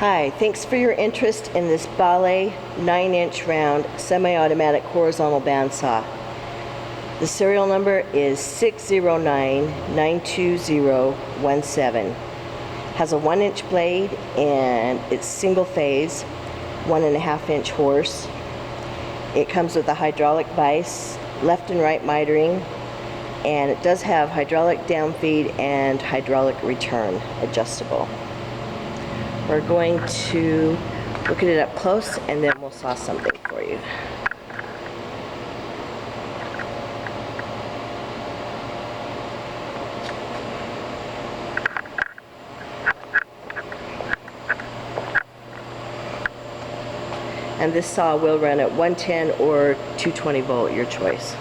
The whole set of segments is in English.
Hi, thanks for your interest in this BALEIGH 9-inch round semi-automatic horizontal bandsaw. The serial number is 609-92017. Has a 1-inch blade and it's single phase, 1.5-inch horse. It comes with a hydraulic vise, left and right mitering, and it does have hydraulic downfeed and hydraulic return adjustable. We're going to look at it up close and then we'll saw something for you. And this saw will run at 110 or 220 volt, your choice.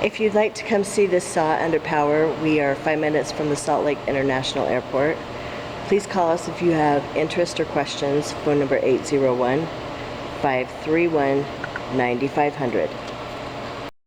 If you'd like to come see this saw under power, we are 5 minutes from the Salt Lake International Airport. Please call us if you have interest or questions. Phone number 801-531-9500.